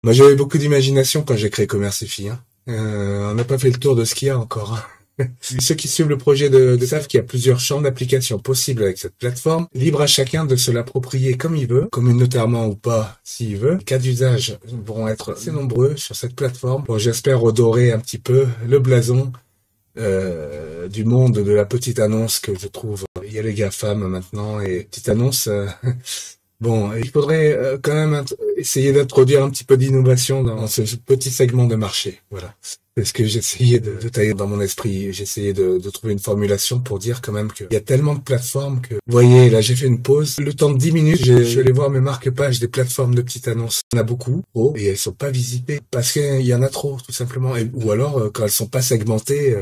Moi, j'avais beaucoup d'imagination quand j'ai créé Commercify, hein. On n'a pas fait le tour de ce qu'il y a encore, hein. Ceux qui suivent le projet de savent qu'il y a plusieurs champs d'application possibles avec cette plateforme. Libre à chacun de se l'approprier comme il veut, communautairement ou pas, s'il veut. Les cas d'usage vont être assez nombreux sur cette plateforme. Bon, j'espère redorer un petit peu le blason du monde de la petite annonce que je trouve. Il y a les GAFAM maintenant et petite annonce. Bon, il faudrait quand même essayer d'introduire un petit peu d'innovation dans ce petit segment de marché. Voilà. C'est ce que j'essayais de tailler dans mon esprit. J'essayais de trouver une formulation pour dire quand même qu'il y a tellement de plateformes que... Vous voyez, là, j'ai fait une pause. Le temps de 10 minutes, je suis allé voir mes marque-pages des plateformes de petites annonces. Il y en a beaucoup, et elles sont pas visitées parce qu'il y en a trop, tout simplement. Ou alors, quand elles sont pas segmentées...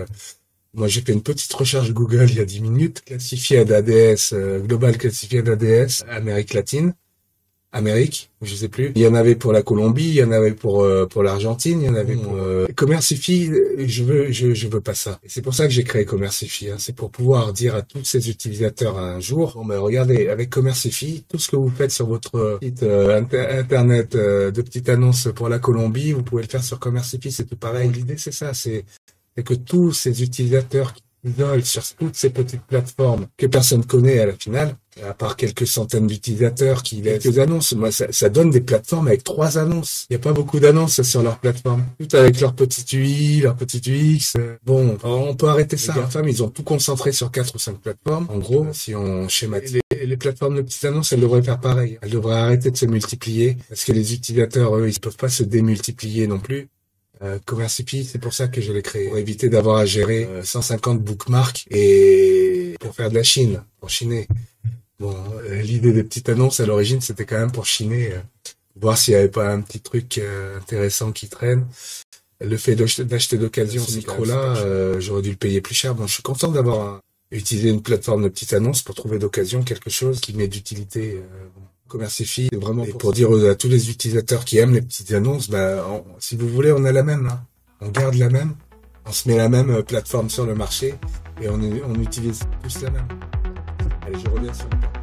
Moi, j'ai fait une petite recherche Google il y a 10 minutes, classifié d'ADS, global classifié d'ADS, Amérique latine, Amérique, je sais plus. Il y en avait pour la Colombie, il y en avait pour l'Argentine, il y en avait pour Commercify. Je veux pas ça. Et c'est pour ça que j'ai créé Commercify. Hein. C'est pour pouvoir dire à tous ces utilisateurs un jour, bon ben regardez, avec Commercify, tout ce que vous faites sur votre site internet de petites annonces pour la Colombie, vous pouvez le faire sur Commercify. C'est tout pareil. L'idée c'est ça, c'est que tous ces utilisateurs qui isolent sur toutes ces petites plateformes que personne connaît à la finale, à part quelques centaines d'utilisateurs qui laissent quelques annonces. Moi, ça donne des plateformes avec 3 annonces. Il n'y a pas beaucoup d'annonces sur leur plateforme. Tout avec leur petit UI, leur petit UX. Bon, on peut arrêter ça. Les GAFAM, ils ont tout concentré sur 4 ou 5 plateformes. En gros, si on schématise, les plateformes de petites annonces, elles devraient faire pareil. Elles devraient arrêter de se multiplier parce que les utilisateurs, eux, ils peuvent pas se démultiplier non plus. Commercify, c'est pour ça que je l'ai créé, pour éviter d'avoir à gérer 150 bookmarks et pour faire de la Chine, pour chiner. Bon, l'idée des petites annonces à l'origine, c'était quand même pour chiner, voir s'il n'y avait pas un petit truc intéressant qui traîne. Le fait d'acheter d'occasion ce micro-là, j'aurais dû le payer plus cher. Bon, je suis content d'avoir utilisé une plateforme de petites annonces pour trouver d'occasion quelque chose qui m'est d'utilité. Commercify, vraiment pour dire à tous les utilisateurs qui aiment les petites annonces, si vous voulez, on a la même, hein. On garde la même, on se met la même plateforme sur le marché et on utilise tous la même. Allez, je reviens sur le